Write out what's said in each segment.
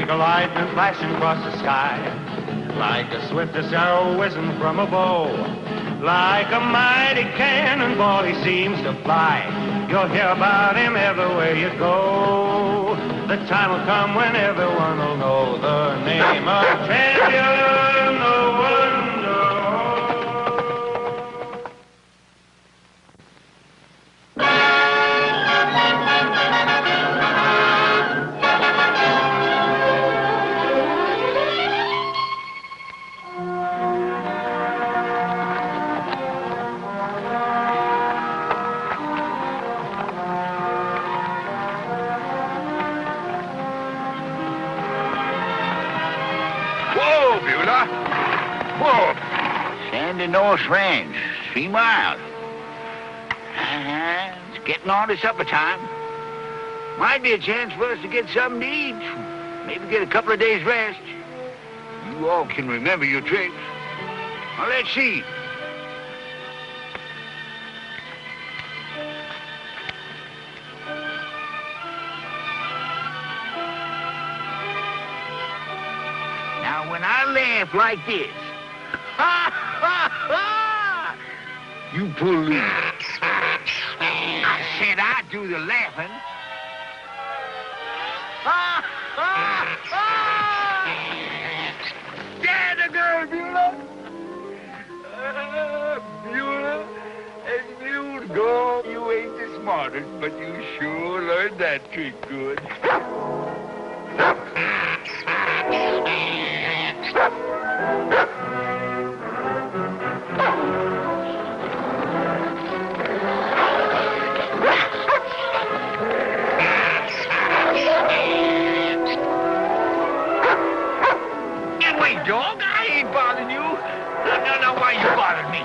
like a lightning flashing across the sky, like the swiftest arrow whizzing from a bow, like a mighty cannonball he seems to fly. You'll hear about him everywhere you go. The time will come when everyone will know the name of champion no one knows. North Range, 3 miles. It's getting on to supper time. Might be a chance for us to get something to eat. Maybe get a couple of days' rest. You all can remember your tricks. Well, let's see. Now, when I laugh like this, you pull loose. I said I'd do the laughing. There the girl, Beulah. Beulah and Mule, go. You ain't the smartest, but you sure learned that trick good. Dog, I ain't bothering you. No, why you bothering me?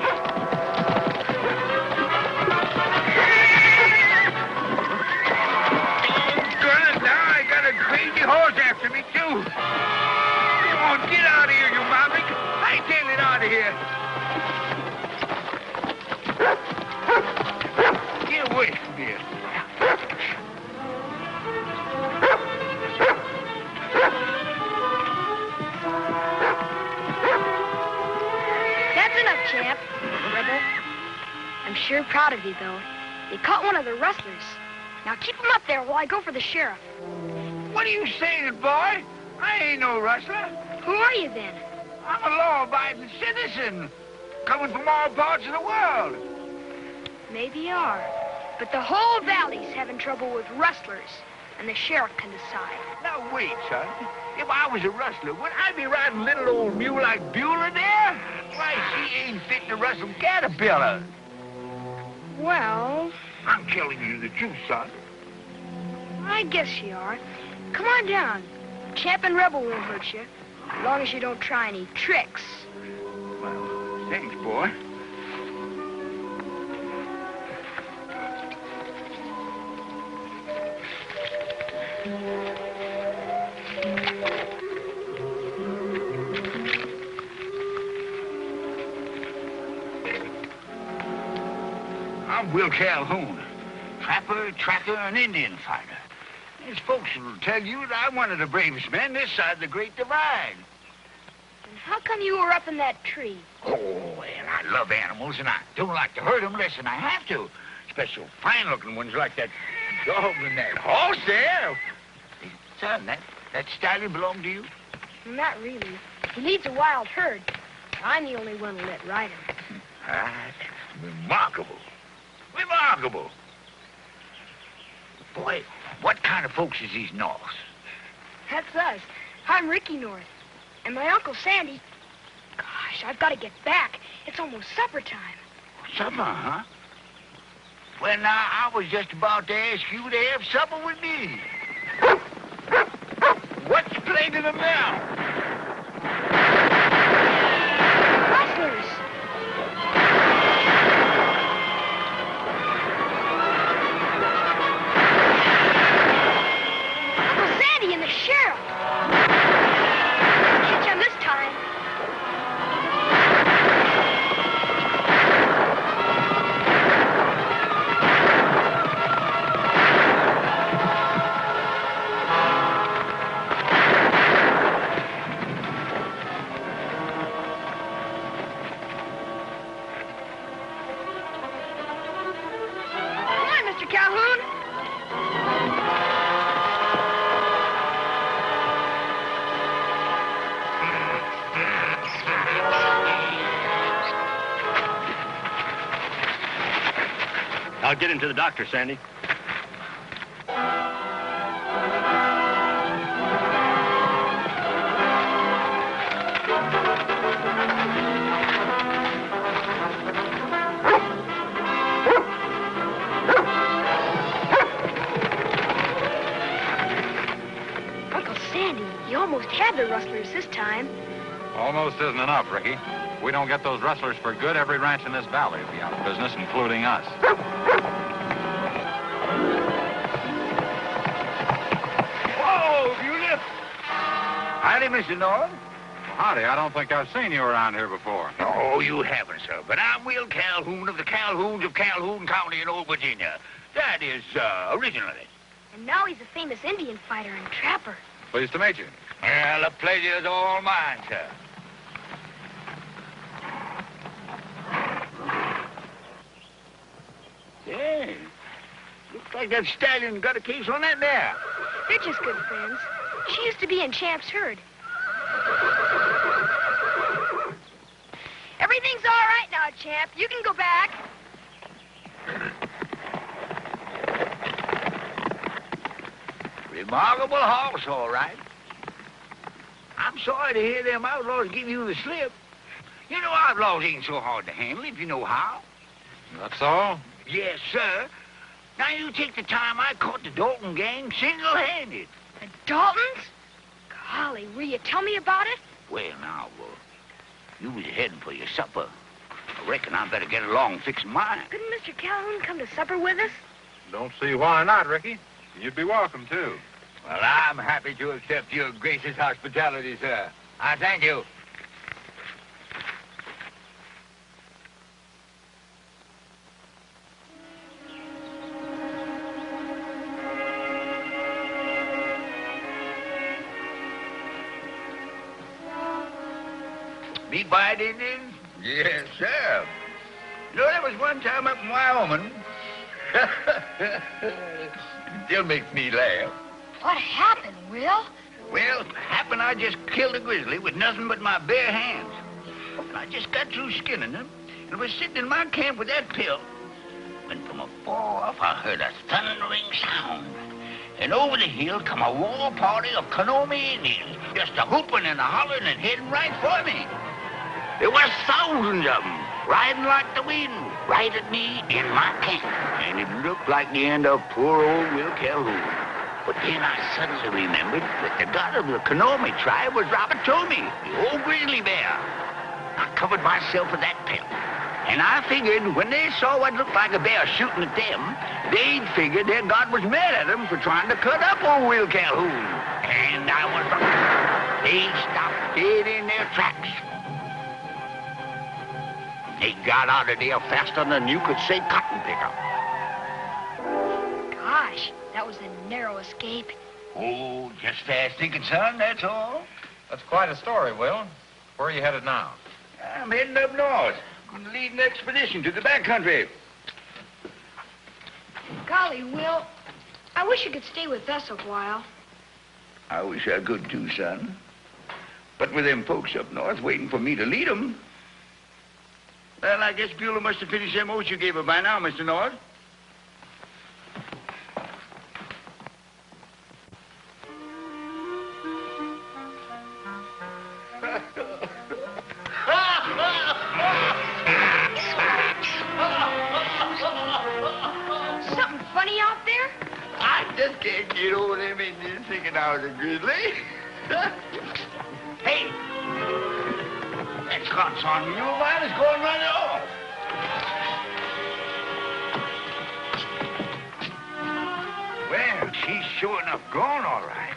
Good, now I got a crazy horse after me, too. Come on, get out of here, you maverick. Hightail it out of here. Get away from here. Champ, Rebel. I'm sure proud of you, though. You caught one of the rustlers. Now keep him up there while I go for the sheriff. What are you saying, boy? I ain't no rustler. Who are you, then? I'm a law-abiding citizen, coming from all parts of the world. Maybe you are. But the whole valley's having trouble with rustlers, and the sheriff can decide. Now, wait, son. If I was a rustler, would I be riding a little old mule like Beulah there? Why, she ain't fit to rustle caterpillars. Well... I'm telling you the truth, son. I guess you are. Come on down. Champ and Rebel won't hurt you, as long as you don't try any tricks. Well, thanks, boy. I'm Will Calhoun, trapper, tracker, and Indian fighter. There's folks who'll tell you that I'm one of the bravest men this side of the Great Divide. And how come you were up in that tree? Oh, well, I love animals, and I don't like to hurt them unless I have to. Special fine-looking ones like that dog and that horse there. Hey, son, that stallion belong to you? Not really. He leads a wild herd. I'm the only one who let ride him. That's remarkable. Remarkable. Boy, what kind of folks is these Norths? That's us. I'm Ricky North. And my Uncle Sandy... Gosh, I've got to get back. It's almost supper time. Supper, huh? Well, now, I was just about to ask you to have supper with me. What's plaguing them now? Rustlers! And the sheriff. Catch him this time. Get him to the doctor, Sandy. Uncle Sandy, you almost had the rustlers this time. Almost isn't enough, Ricky. If we don't get those rustlers for good, every ranch in this valley will be out of business, including us. Whoa, Bueller! Howdy, Mr. North. Howdy, I don't think I've seen you around here before. Oh, you haven't, sir. But I'm Will Calhoun of the Calhouns of Calhoun County in old Virginia. That is, originally. And now he's a famous Indian fighter and trapper. Pleased to meet you. Well, the pleasure's all mine, sir. Yeah. Looks like that stallion got a case on that there. They're just good friends. She used to be in Champ's herd. Everything's all right now, Champ. You can go back. Remarkable horse, all right. I'm sorry to hear them outlaws give you the slip. You know, outlaws ain't so hard to handle if you know how. That's so? Yes, sir. Now, you take the time I caught the Dalton gang single-handed. The Daltons? Golly, will you tell me about it? Well, now, you was heading for your supper. I reckon I better get along fixing mine. Couldn't Mr. Calhoun come to supper with us? Don't see why not, Ricky. You'd be welcome, too. Well, I'm happy to accept your gracious hospitality, sir. I thank you. Meat bite, Indian? Yes, sir. You know, there was one time up in Wyoming. It still makes me laugh. What happened, Will? Well, happened I just killed a grizzly with nothing but my bare hands. And I just got through skinning them and was sitting in my camp with that pill when from afar off I heard a thundering sound. And over the hill come a war party of Conomi Indians, just a-hooping and a-hollering and heading right for me. There was thousands of them, riding like the wind, right at me in my camp. And it looked like the end of poor old Will Calhoun. But then I suddenly remembered that the god of the Conomi tribe was Robert Tomey, the old grizzly bear. I covered myself with that pelt. And I figured when they saw what looked like a bear shooting at them, they'd figure their god was mad at them for trying to cut up old Will Calhoun. And I was right. They stopped dead in their tracks. They got out of there faster than you could say cotton picker. Gosh, that was a narrow escape. Oh, just fast thinking, son, that's all. That's quite a story, Will. Where are you headed now? I'm heading up north. Going to lead an expedition to the backcountry. Golly, Will, I wish you could stay with us a while. I wish I could too, son. But with them folks up north waiting for me to lead them. Well, I guess Bueller must have finished them oats you gave her by now, Mr. North. Something funny out there? I just can't get over them Indians thinking I was a grizzly. Hey! That Scots on mule of mine is going right off. Well, she's sure enough gone, all right.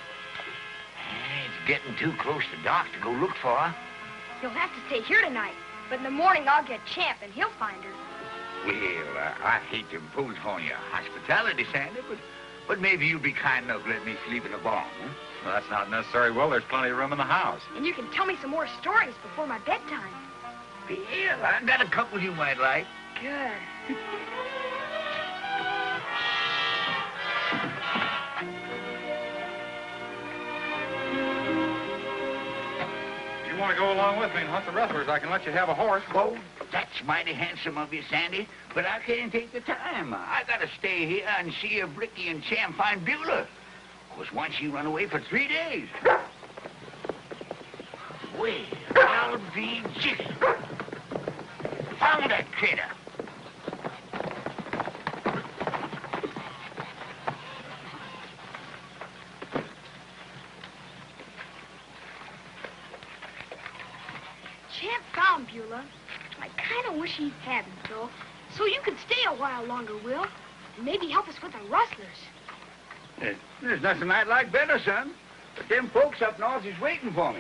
It's getting too close to dark to go look for her. You'll have to stay here tonight. But in the morning, I'll get Champ, and he'll find her. Well, I hate to impose upon your hospitality, Sandy, but maybe you'll be kind enough to let me sleep in the barn, huh? Well, that's not necessary, Will. There's plenty of room in the house. And you can tell me some more stories before my bedtime. Well, I got a couple you might like. Good. You want to go along with me and hunt the rustlers, I can let you have a horse. Oh, that's mighty handsome of you, Sandy. But I can't take the time. I gotta stay here and see if Ricky and Tramp find Beulah. Because once she run away for 3 days. Well, I'll be jigging. Found that critter. Tramp found Beulah. I kind of wish he hadn't, though. So you could stay a while longer, Will. And maybe help us with the rustlers. There's nothing I'd like better, son. But them folks up north is waiting for me.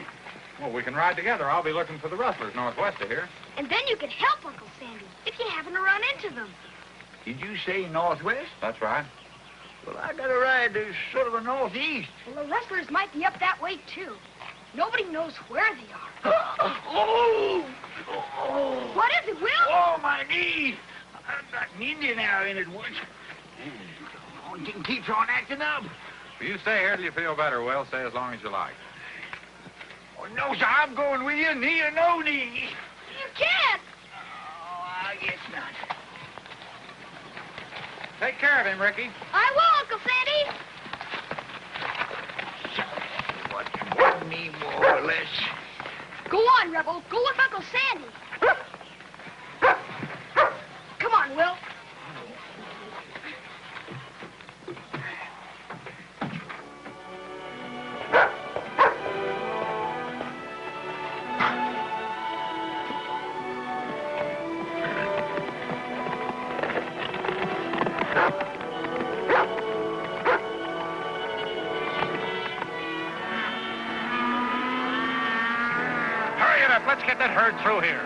Well, we can ride together. I'll be looking for the rustlers northwest of here. And then you could help Uncle Sandy if you happen to run into them. Did you say northwest? That's right. Well, I gotta ride to sort of a northeast. Well, the rustlers might be up that way, too. Nobody knows where they are. Oh! What is it, Will? Oh, my knee! I've got an Indian arrow in it once. And it keeps on acting up. Well, you stay here till you feel better, Will. Stay as long as you like. Oh, no, sir, I'm going with you, knee or no knee. You can't. Oh, I guess not. Take care of him, Ricky. I will, Uncle Sandy. What me, more or less. Go on, Rebel. Go with Uncle Sandy. Come on, Will. Let's get that herd through here.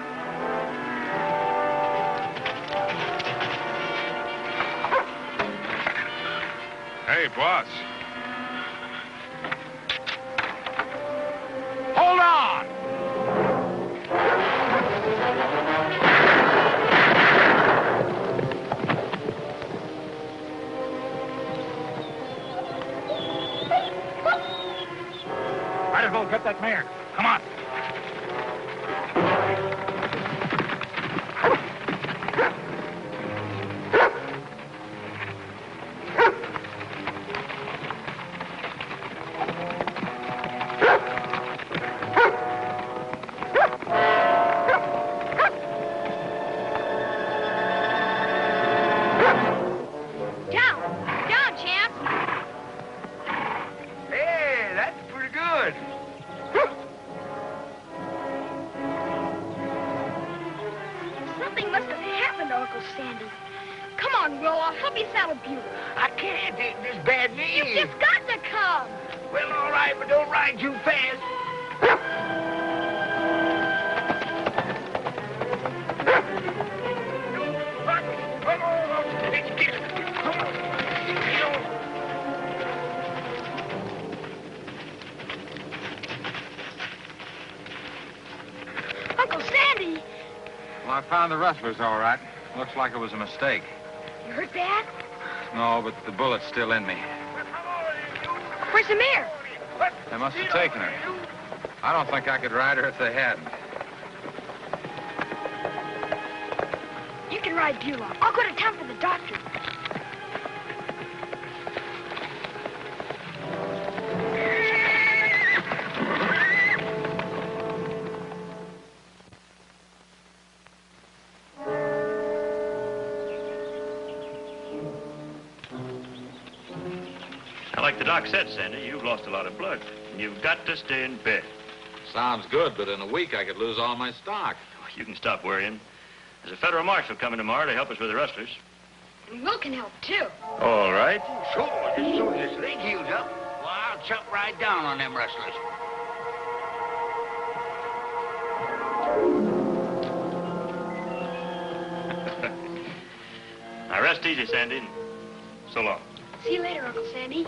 Hey, boss. Hold on! Might as well get that mare. Come on. I can't take this bad knee. You've just got to come. Well, all right, but don't ride too fast. Uncle Sandy! Well, I found the rustlers all right. Looks like it was a mistake. You hurt bad? No, but the bullet's still in me. Where's the mare? They must have taken her. I don't think I could ride her if they hadn't. You can ride Beulah. I'll go to town for the doctor. Like the doc said, Sandy, you've lost a lot of blood. And you've got to stay in bed. Sounds good, but in a week I could lose all my stock. You can stop worrying. There's a federal marshal coming tomorrow to help us with the rustlers. And Will can help, too. All right. Sure, as soon as this leg heals up, well, I'll chop right down on them rustlers. Now, rest easy, Sandy. So long. See you later, Uncle Sandy.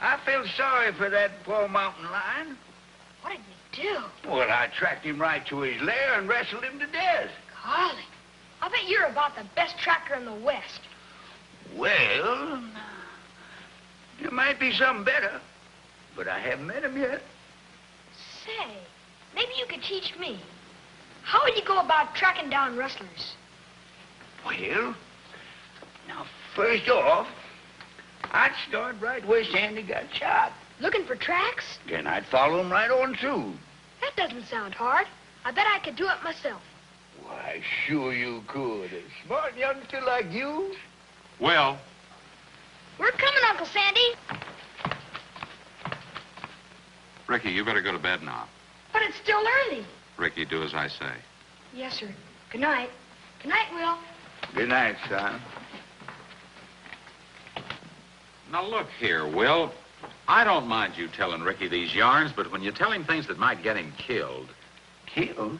I feel sorry for that poor mountain lion. What did you do? Well, I tracked him right to his lair and wrestled him to death. Golly, I bet you're about the best tracker in the West. Well, There might be something better, but I haven't met him yet. Say, maybe you could teach me. How would you go about tracking down rustlers? Well, now, first off, I'd start right where Sandy got shot. Looking for tracks? Then I'd follow him right on through. That doesn't sound hard. I bet I could do it myself. Why, sure you could. A smart youngster like you. Will. We're coming, Uncle Sandy. Ricky, you better go to bed now. But it's still early. Ricky, do as I say. Yes, sir. Good night. Good night, Will. Good night, son. Now, look here, Will. I don't mind you telling Ricky these yarns, but when you tell him things that might get him killed... Killed?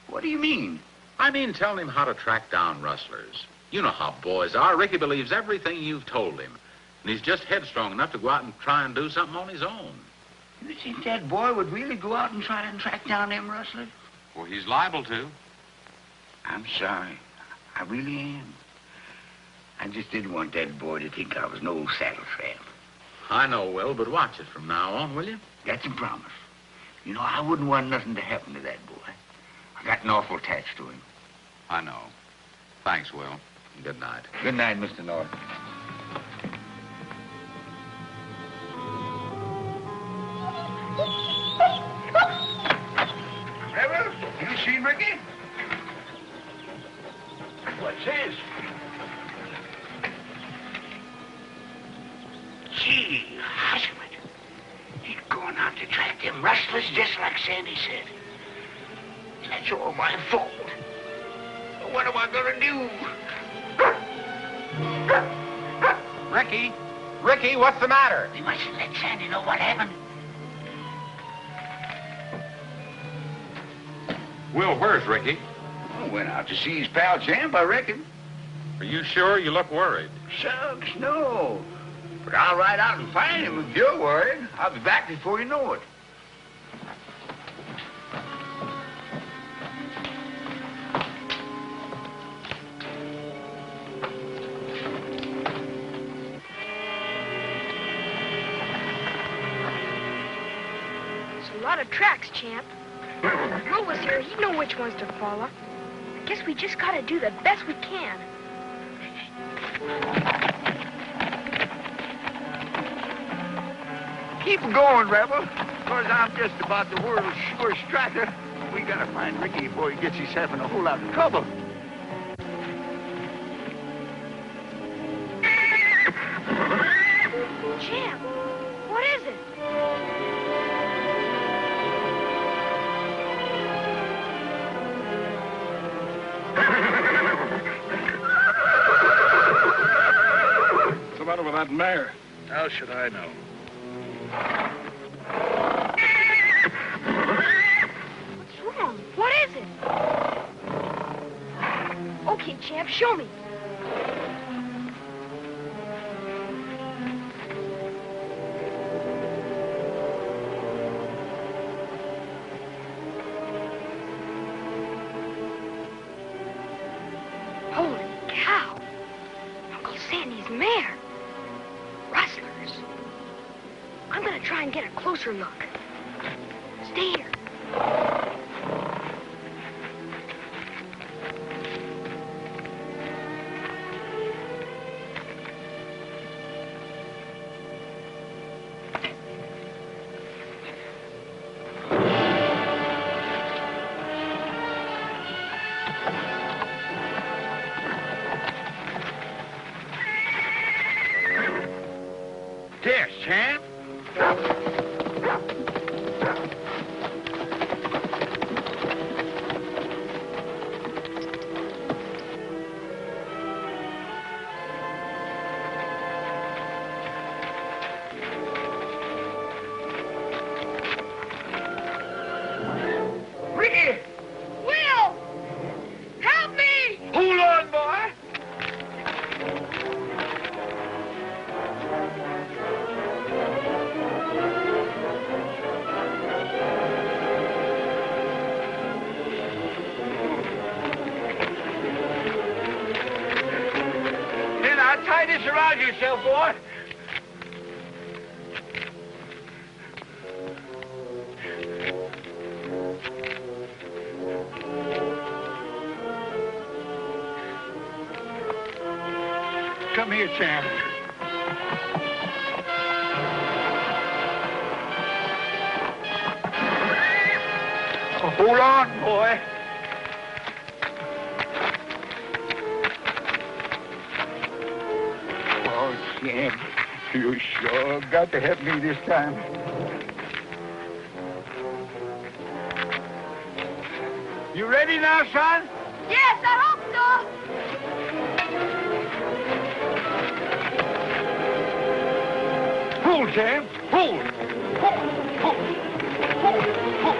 What do you mean? I mean telling him how to track down rustlers. You know how boys are. Ricky believes everything you've told him. And he's just headstrong enough to go out and try and do something on his own. You think that boy would really go out and try and track down them rustlers? Well, he's liable to. I'm sorry. I really am. I just didn't want that boy to think I was no saddle tramp. I know, Will, but watch it from now on, will you? That's a promise. You know, I wouldn't want nothing to happen to that boy. I got an awful attached to him. I know. Thanks, Will. And good night. Good night, Mr. North. Rebel, you seen Ricky? What's this? Gee, Hosmet. He's going out to track them rustlers just like Sandy said. That's all my fault. What am I gonna do? Ricky? Ricky, what's the matter? We mustn't let Sandy know what happened. Will, where's Ricky? Oh, went out to see his pal Tramp, I reckon. Are you sure? You look worried. Shucks, no. But I'll ride out and find him if you're worried. I'll be back before you know it. It's a lot of tracks, Champ. If Will was here, he'd know which ones to follow. I guess we just gotta do the best we can. Keep going, Rebel. Because I'm just about the world's surest tracker. We gotta find Ricky before he gets himself in a whole lot of trouble. Champ, what is it? What's the matter with that mare? How should I know? What's wrong? What is it? Okay, Champ, show me. Holy cow. Uncle Sandy's mare. Rustlers. I'm gonna try and get a closer look. Stay here. There, Champ. Ricky! Will! Help me! Hold on, boy. Then I'll tie this around yourself, boy. me a chance. Oh, hold on, boy. Oh, Sam, you sure got to help me this time. You ready now, son? Yes, I hope so. Pull, Sam. Pull. Pull. Pull. Pull. Pull.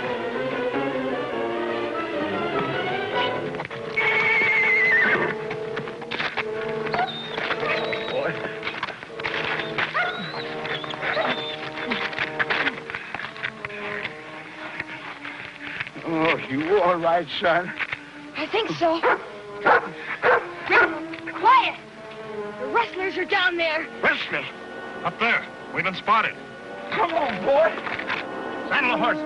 Boy. Oh, you all right, son? I think so. Quiet. The rustlers are down there. Rustlers! Up there. We've been spotted. Come on, boy. Saddle the horses.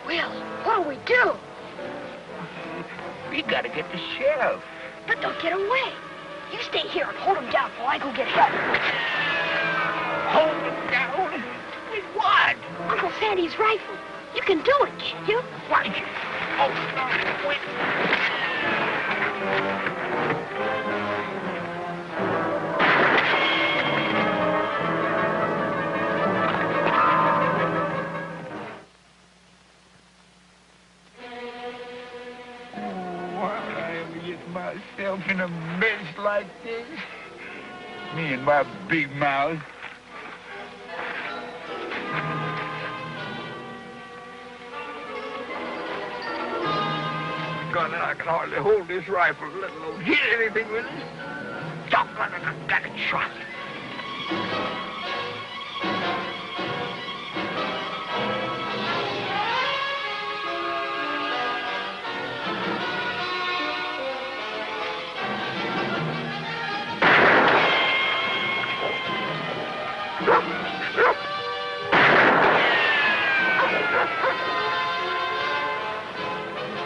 Will, what'll we do? We gotta get the sheriff. But don't get away. You stay here and hold him down while I go get help. Hold him down? With what? Uncle Sandy's rifle. You can do it, can't you? Why? Oh, no, wait. Why I get myself in a mess like this? Me and my big mouth. God, I can hardly hold this rifle, let alone hit anything with it. Doggone it, I got it shot.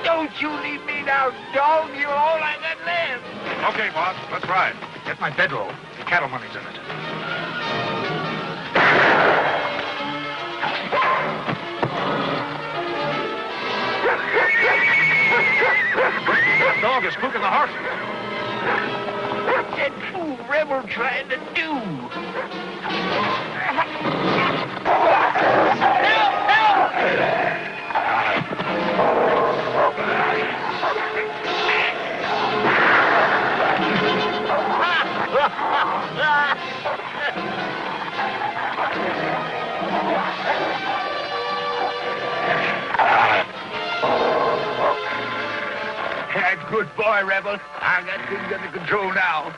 Don't you leave me now, dog. You're all I got left. Okay, boss, let's ride. Get my bedroll. The cattle money's in it. That dog is spooking the horses. What's that fool rebel trying to do? Help! Help! Good boy, Rebel. I got things under control now.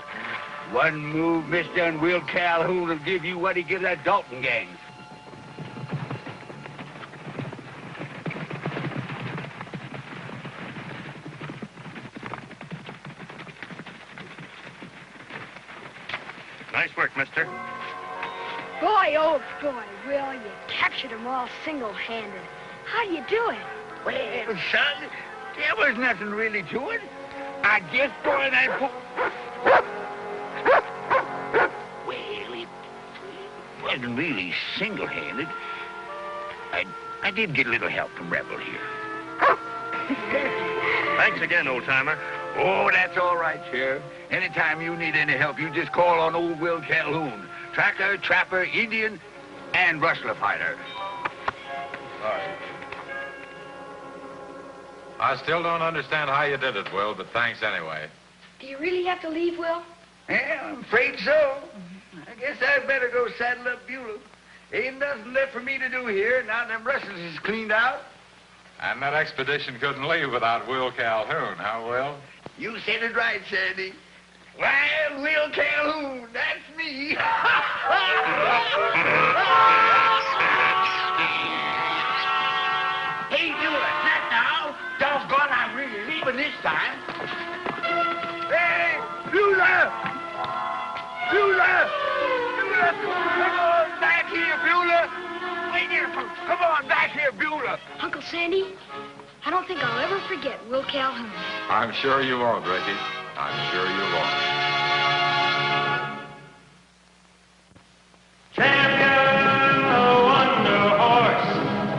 One move, mister, and Will Calhoun will give you what he gives that Dalton gang. Nice work, mister. Boy, oh boy, Will, you captured them all single-handed. How do you do it? Well, son, there was nothing really to it. I just going and put... Well, it wasn't really single-handed. I did get a little help from Rebel here. Thanks again, old-timer. Oh, that's all right, Sheriff. Anytime you need any help, you just call on old Will Calhoun. Tracker, trapper, Indian, and rustler fighter. All right. I still don't understand how you did it, Will, but thanks anyway. Do you really have to leave, Will? Yeah, I'm afraid so. I guess I'd better go saddle up Beulah. Ain't nothing left for me to do here now them rustlers is cleaned out. And that expedition couldn't leave without Will Calhoun, huh, Will? You said it right, Sandy. Well, Will Calhoun, that's me. Hey, Beulah, not now. Doggone, I'm really leaving this time. Hey, Beulah! Beulah! Beulah, come on back here, Beulah. Wait here. wonderful. Come on back here, Beulah. Uncle Sandy, I don't think I'll ever forget Will Calhoun. I'm sure you won't, Ricky. I'm sure you won't. Champion, the wonder horse.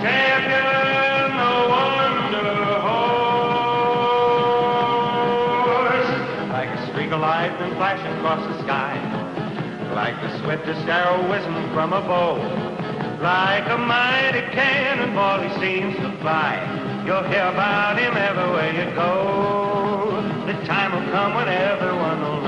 Champion, the wonder horse. Like a streak of lightning flashing across the sky. Like the swiftest arrow whizzing from a bow. Like a mighty cannonball, he seems to fly. You'll hear about him everywhere you go. The time will come when everyone will